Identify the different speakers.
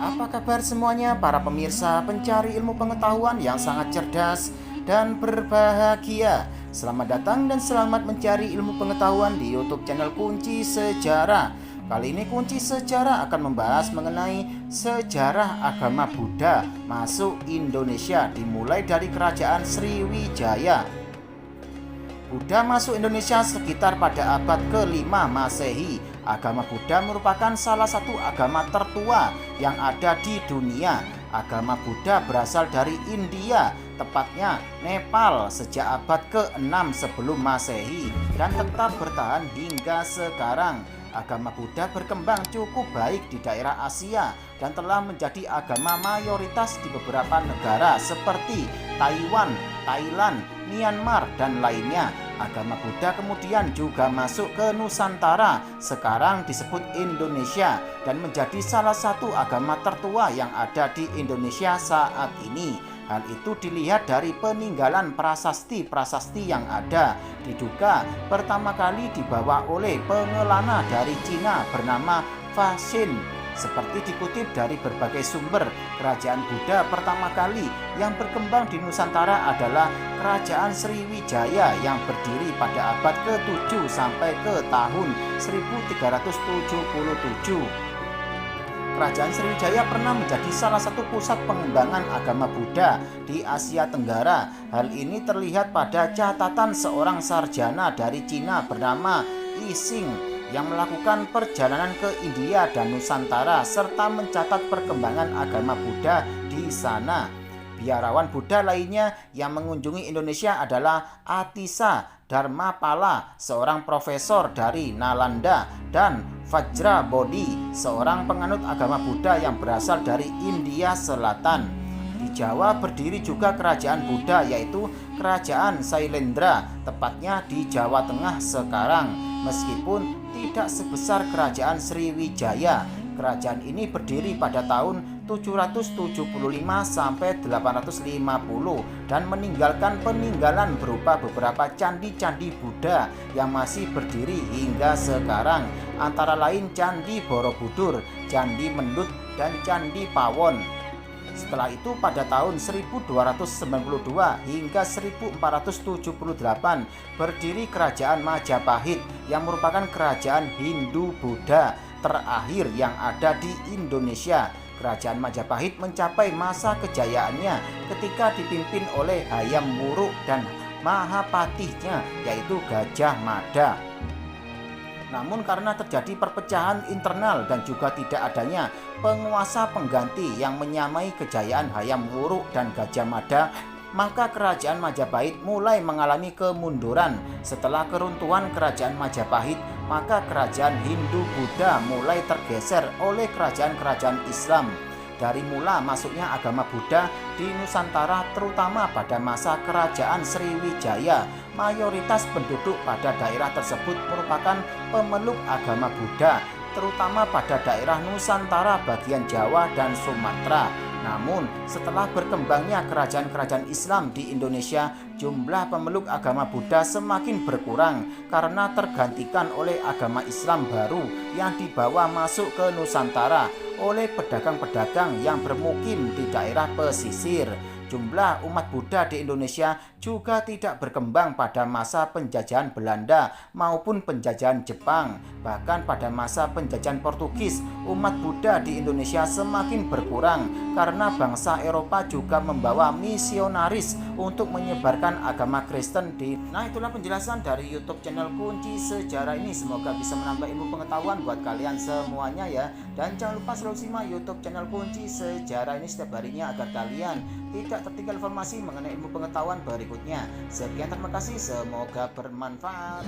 Speaker 1: Apa kabar semuanya para pemirsa pencari ilmu pengetahuan yang sangat cerdas dan berbahagia. Selamat datang dan selamat mencari ilmu pengetahuan di YouTube channel Kunci Sejarah. Kali ini Kunci Sejarah akan membahas mengenai sejarah agama Buddha masuk Indonesia dimulai dari Kerajaan Sriwijaya. Buddha masuk Indonesia sekitar pada abad ke-5 Masehi. Agama Buddha merupakan salah satu agama tertua yang ada di dunia. Agama Buddha berasal dari India, tepatnya Nepal, sejak abad ke-6 sebelum Masehi dan tetap bertahan hingga sekarang. Agama Buddha berkembang cukup baik di daerah Asia dan telah menjadi agama mayoritas di beberapa negara seperti Taiwan, Thailand, Myanmar, dan lainnya. Agama Buddha kemudian juga masuk ke Nusantara, sekarang disebut Indonesia, dan menjadi salah satu agama tertua yang ada di Indonesia saat ini. Hal itu dilihat dari peninggalan prasasti-prasasti yang ada. Diduga pertama kali dibawa oleh pengelana dari Cina bernama Faxin. Seperti dikutip dari berbagai sumber, kerajaan Buddha pertama kali yang berkembang di Nusantara adalah Kerajaan Sriwijaya yang berdiri pada abad ke-7 sampai ke tahun 1377. Kerajaan Sriwijaya pernah menjadi salah satu pusat pengembangan agama Buddha di Asia Tenggara. Hal ini terlihat pada catatan seorang sarjana dari Cina bernama Yi Xing yang melakukan perjalanan ke India dan Nusantara serta mencatat perkembangan agama Buddha di sana. Biarawan Buddha lainnya yang mengunjungi Indonesia adalah Atisa Dharmapala, seorang profesor dari Nalanda, dan Vajrabodhi, seorang penganut agama Buddha yang berasal dari India Selatan. Di Jawa berdiri juga kerajaan Buddha, yaitu Kerajaan Sailendra, tepatnya di Jawa Tengah sekarang. Meskipun tidak sebesar Kerajaan Sriwijaya, kerajaan ini berdiri pada tahun 775 sampai 850 dan meninggalkan peninggalan berupa beberapa candi-candi Buddha yang masih berdiri hingga sekarang, antara lain Candi Borobudur, Candi Mendut, dan Candi Pawon. Setelah itu pada tahun 1292 hingga 1478 berdiri Kerajaan Majapahit yang merupakan kerajaan Hindu-Buddha terakhir yang ada di Indonesia. Kerajaan Majapahit mencapai masa kejayaannya ketika dipimpin oleh Hayam Wuruk dan Mahapatihnya, yaitu Gajah Mada. Namun karena terjadi perpecahan internal dan juga tidak adanya penguasa pengganti yang menyamai kejayaan Hayam Wuruk dan Gajah Mada, maka kerajaan Majapahit mulai mengalami kemunduran. Setelah keruntuhan kerajaan Majapahit, maka kerajaan Hindu-Buddha mulai tergeser oleh kerajaan-kerajaan Islam. Dari mula masuknya agama Buddha di Nusantara, terutama pada masa Kerajaan Sriwijaya, mayoritas penduduk pada daerah tersebut merupakan pemeluk agama Buddha, terutama pada daerah Nusantara bagian Jawa dan Sumatera. Namun, setelah berkembangnya kerajaan-kerajaan Islam di Indonesia, jumlah pemeluk agama Buddha semakin berkurang karena tergantikan oleh agama Islam baru yang dibawa masuk ke Nusantara oleh pedagang-pedagang yang bermukim di daerah pesisir. Jumlah umat Buddha di Indonesia juga tidak berkembang pada masa penjajahan Belanda maupun penjajahan Jepang. Bahkan pada masa penjajahan Portugis, umat Buddha di Indonesia semakin berkurang karena bangsa Eropa juga membawa misionaris untuk menyebarkan agama Kristen di. Nah, itulah penjelasan dari YouTube channel Kunci Sejarah ini. Semoga bisa menambah ilmu pengetahuan buat kalian semuanya ya. Dan jangan lupa selalu simak YouTube channel Kunci Sejarah ini setiap harinya agar kalian tidak tertinggal informasi mengenai ilmu pengetahuan berikutnya. Sekian, terima kasih, semoga bermanfaat.